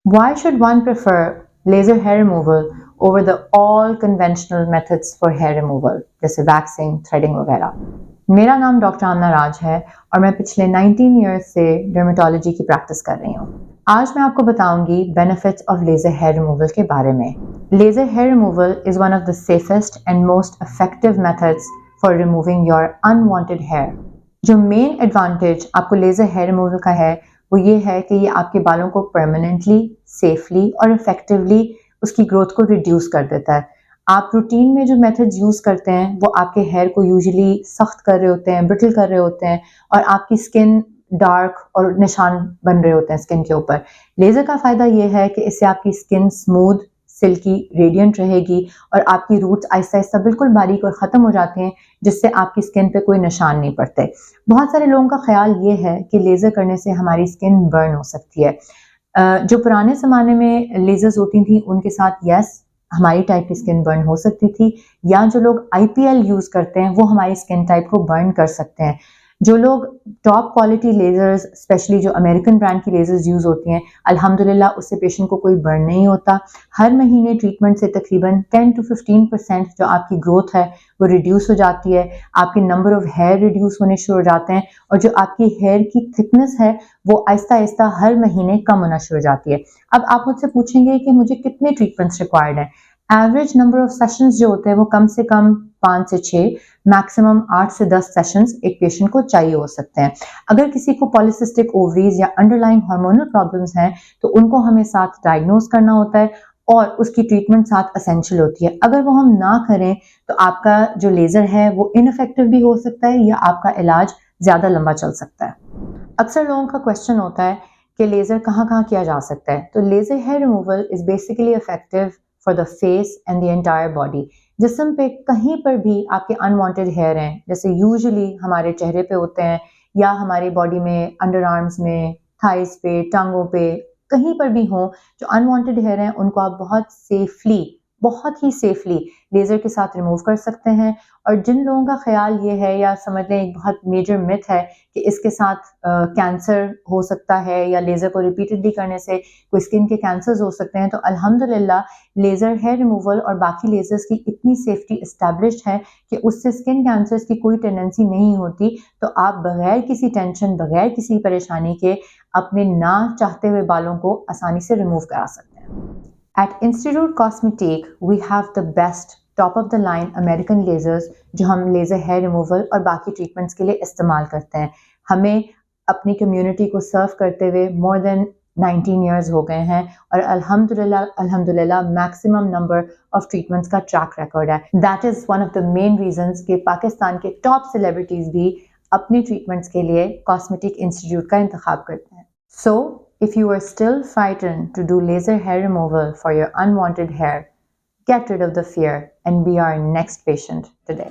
Why should one prefer laser hair removal over the all conventional methods for hair removal जैसे waxing, threading वगैरह? मेरा नाम doctor आमना राज है और मैं पिछले 19 ईयर्स से डर्मेटोलॉजी की प्रैक्टिस कर रही हूँ। आज मैं आपको बताऊंगी benefits of laser hair removal के बारे में। Laser hair removal is one of the safest and most effective methods for removing your unwanted hair. जो मेन एडवांटेज आपको लेजर हेयर रिमूवल का है वो ये है कि ये आपके बालों को परमानेंटली, सेफली और इफेक्टिवली उसकी ग्रोथ को रिड्यूस कर देता है। आप रूटीन में जो मेथड्स यूज़ करते हैं वो आपके हेयर को यूजुअली सख्त कर रहे होते हैं, ब्रिटल कर रहे होते हैं और आपकी स्किन डार्क और निशान बन रहे होते हैं स्किन के ऊपर। लेज़र का फ़ायदा ये है कि इससे आपकी स्किन स्मूथ, सिल्की, रेडियंट रहेगी और आपकी रूट्स आहिस्ता आहिस्ता बिल्कुल बारीक और ख़त्म हो जाते हैं, जिससे आपकी स्किन पे कोई निशान नहीं पड़ते। बहुत सारे लोगों का ख्याल ये है कि लेज़र करने से हमारी स्किन बर्न हो सकती है। जो पुराने ज़माने में लेज़र्स होती थी उनके साथ यस हमारी टाइप की स्किन बर्न हो सकती थी, या जो लोग आईपीएल यूज़ करते हैं वो हमारी स्किन टाइप को बर्न कर सकते हैं। जो लोग टॉप क्वालिटी लेज़र्स, स्पेशली जो अमेरिकन ब्रांड की लेज़र्स यूज़ होती हैं, अल्हम्दुलिल्लाह उससे पेशेंट को कोई बर्न नहीं होता। हर महीने ट्रीटमेंट से तकरीबन 10 to 15% जो आपकी ग्रोथ है वो रिड्यूस हो जाती है, आपके नंबर ऑफ हेयर रिड्यूस होने शुरू हो जाते हैं और जो आपकी हेयर की थिकनेस है वो आहिस्ता आहिस्ता हर महीने कम होना शुरू हो जाती है। अब आप मुझसे पूछेंगे कि मुझे कितने ट्रीटमेंट्स रिक्वायर्ड हैं। एवरेज नंबर ऑफ सेशंस जो होते हैं वो कम से कम 5 से 6, मैक्सिमम 8 से 10 सेशंस एक पेशेंट को चाहिए हो सकते हैं। अगर किसी को पॉलीसिस्टिक ओवरीज या अंडरलाइंग हार्मोनल प्रॉब्लम्स हैं तो उनको हमें साथ डायग्नोज करना होता है और उसकी ट्रीटमेंट साथ असेंशियल होती है। अगर वो हम ना करें तो आपका जो लेज़र है वो इनइफेक्टिव भी हो सकता है या आपका इलाज ज़्यादा लंबा चल सकता है। अक्सर लोगों का क्वेश्चन होता है कि लेज़र कहाँ कहाँ किया जा सकता है। तो laser hair removal is basically effective for the face and the entire body. जिस्म पे कहीं पर भी आपके अनवांटेड हेयर हैं, जैसे यूजुअली हमारे चेहरे पे होते हैं या हमारी बॉडी में, अंडर आर्म्स में, थाइस पे, टांगों पे, कहीं पर भी हों, जो अनवांटेड हेयर हैं उनको आप बहुत ही सेफली लेज़र के साथ रिमूव कर सकते हैं। और जिन लोगों का ख्याल ये है या समझ लें एक बहुत मेजर मिथ है कि इसके साथ कैंसर हो सकता है या लेज़र को रिपीटेडली करने से कोई स्किन के कैंसर्स हो सकते हैं, तो अल्हम्दुलिल्लाह लेज़र हेयर रिमूवल और बाकी लेज़र्स की इतनी सेफ्टी इस्टेब्लिश्ड है कि उससे स्किन कैंसर्स की कोई टेंडेंसी नहीं होती। तो आप बगैर किसी टेंशन, बगैर किसी परेशानी के अपने ना चाहते हुए बालों को आसानी से रिमूव करा सकते हैं। At Institute Cosmetique, we have the best top of the line American lasers जो हम लेज़र हेयर रिमूवल और बाकी ट्रीटमेंट्स के लिए इस्तेमाल करते हैं। हमें अपनी कम्युनिटी को सर्व करते हुए मोर देन 19 ईयर्स हो गए हैं और अल्हम्दुलिल्लाह मैक्सिमम नंबर ऑफ ट्रीटमेंट्स का ट्रैक रिकॉर्ड है। That is one of the main reasons कि पाकिस्तान के टॉप सेलिब्रिटीज़ भी अपनी ट्रीटमेंट्स के लिए कॉस्मेटिक इंस्टीट्यूट का इंतखाब करते हैं। So, if you are still frightened to do laser hair removal for your unwanted hair, get rid of the fear and be our next patient today.